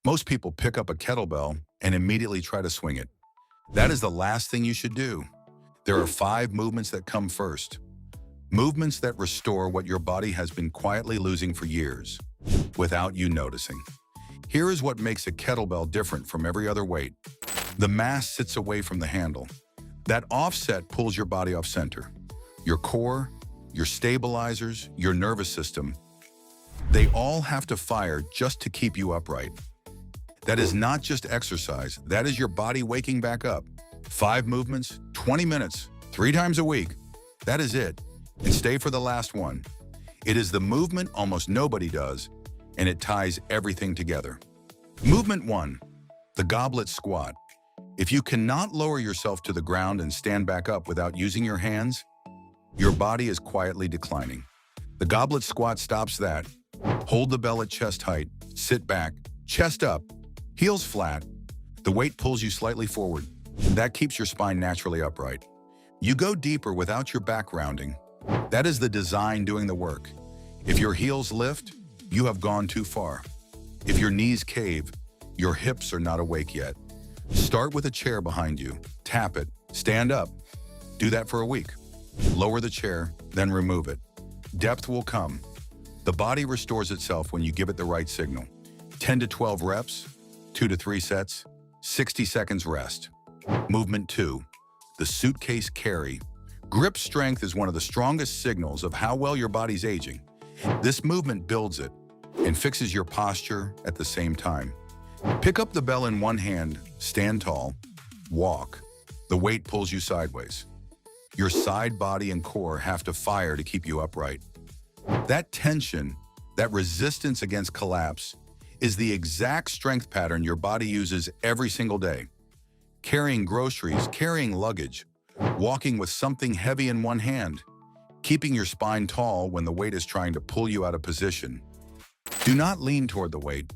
Most people pick up a kettlebell and immediately try to swing it. That is the last thing you should do. There are 5 movements that come first. Movements that restore what your body has been quietly losing for years, without you noticing. Here is what makes a kettlebell different from every other weight. The mass sits away from the handle. That offset pulls your body off center. Your core, your stabilizers, your nervous system, they all have to fire just to keep you upright. That is not just exercise, that is your body waking back up. 5 movements, 20 minutes, 3 times a week. That is it. And stay for the last one. It is the movement almost nobody does, and it ties everything together. Movement 1, the Goblet Squat. If you cannot lower yourself to the ground and stand back up without using your hands, your body is quietly declining. The Goblet Squat stops that. Hold the bell at chest height, sit back, chest up, heels flat. The weight pulls you slightly forward. That keeps your spine naturally upright. You go deeper without your back rounding. That is the design doing the work. If your heels lift, you have gone too far. If your knees cave, your hips are not awake yet. Start with a chair behind you. Tap it. Stand up. Do that for a week. Lower the chair, then remove it. Depth will come. The body restores itself when you give it the right signal. 10 to 12 reps, 2 to 3 sets, 60 seconds rest. Movement 2, the Suitcase Carry. Grip strength is one of the strongest signals of how well your body's aging. This movement builds it and fixes your posture at the same time. Pick up the bell in one hand, stand tall, walk. The weight pulls you sideways. Your side body and core have to fire to keep you upright. That tension, that resistance against collapse, is the exact strength pattern your body uses every single day. Carrying groceries, carrying luggage, walking with something heavy in one hand, keeping your spine tall when the weight is trying to pull you out of position. Do not lean toward the weight.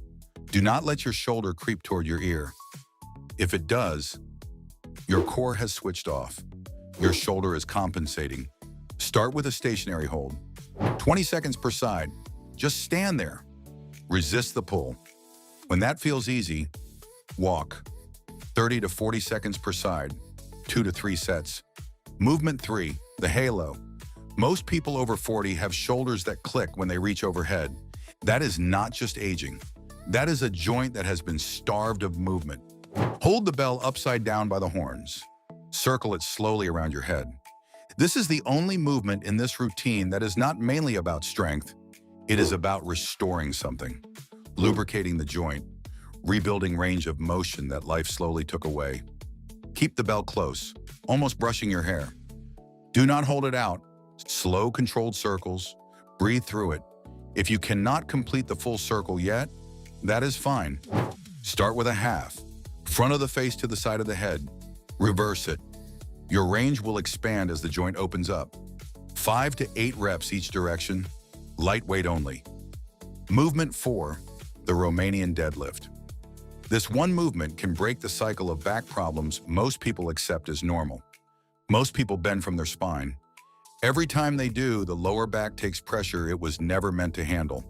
Do not let your shoulder creep toward your ear. If it does, your core has switched off. Your shoulder is compensating. Start with a stationary hold. 20 seconds per side. Just stand there. Resist the pull. When that feels easy, walk. 30 to 40 seconds per side, 2 to 3 sets. Movement 3, the halo. Most people over 40 have shoulders that click when they reach overhead. That is not just aging. That is a joint that has been starved of movement. Hold the bell upside down by the horns. Circle it slowly around your head. This is the only movement in this routine that is not mainly about strength. It is about restoring something, lubricating the joint, rebuilding range of motion that life slowly took away. Keep the bell close, almost brushing your hair. Do not hold it out. Slow, controlled circles. Breathe through it. If you cannot complete the full circle yet, that is fine. Start with a half. Front of the face to the side of the head. Reverse it. Your range will expand as the joint opens up. 5 to 8 reps each direction, lightweight only. Movement 4, the Romanian Deadlift. This one movement can break the cycle of back problems most people accept as normal. Most people bend from their spine. Every time they do, the lower back takes pressure it was never meant to handle.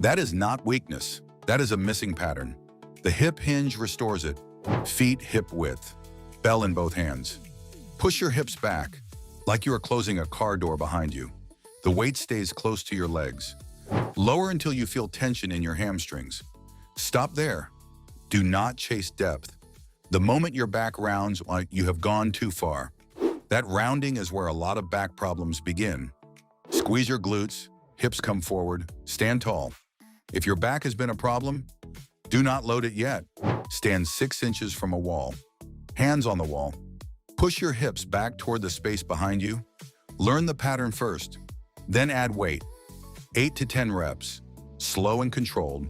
That is not weakness. That is a missing pattern. The hip hinge restores it. Feet hip width. Bell in both hands. Push your hips back, like you are closing a car door behind you. The weight stays close to your legs. Lower until you feel tension in your hamstrings. Stop there. Do not chase depth. The moment your back rounds, you have gone too far. That rounding is where a lot of back problems begin. Squeeze your glutes, hips come forward, stand tall. If your back has been a problem, do not load it yet. Stand 6 inches from a wall. Hands on the wall. Push your hips back toward the space behind you. Learn the pattern first, then add weight. 8 to 10 reps, slow and controlled.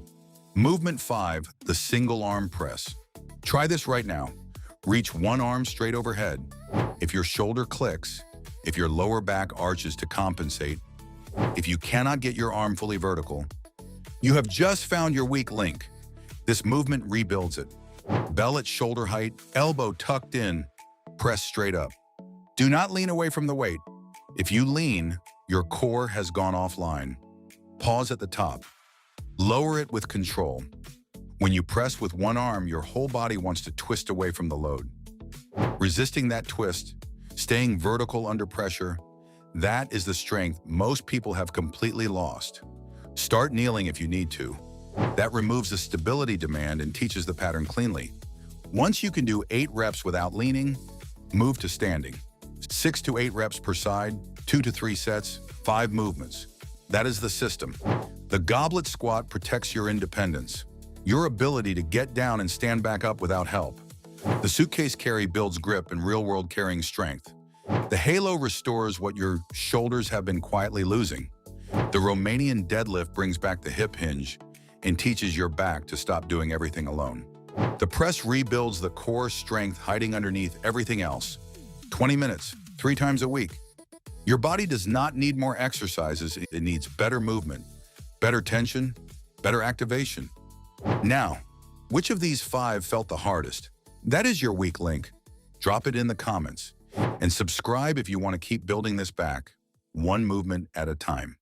Movement 5, the single arm press. Try this right now. Reach one arm straight overhead. If your shoulder clicks, if your lower back arches to compensate, if you cannot get your arm fully vertical, you have just found your weak link. This movement rebuilds it. Bell at shoulder height, elbow tucked in, press straight up. Do not lean away from the weight. If you lean, your core has gone offline. Pause at the top. Lower it with control. When you press with one arm, your whole body wants to twist away from the load. Resisting that twist, staying vertical under pressure, that is the strength most people have completely lost. Start kneeling if you need to. That removes the stability demand and teaches the pattern cleanly. Once you can do 8 reps without leaning, move to standing. 6 to 8 reps per side, 2 to 3 sets, 5 movements. That is the system. The Goblet Squat protects your independence, your ability to get down and stand back up without help. The Suitcase Carry builds grip and real-world carrying strength. The Halo restores what your shoulders have been quietly losing. The Romanian Deadlift brings back the hip hinge and teaches your back to stop doing everything alone. The press rebuilds the core strength hiding underneath everything else. 20 minutes, 3 times a week. Your body does not need more exercises, it needs better movement, better tension, better activation. Now, which of these 5 felt the hardest? That is your weak link. Drop it in the comments. And subscribe if you want to keep building this back, one movement at a time.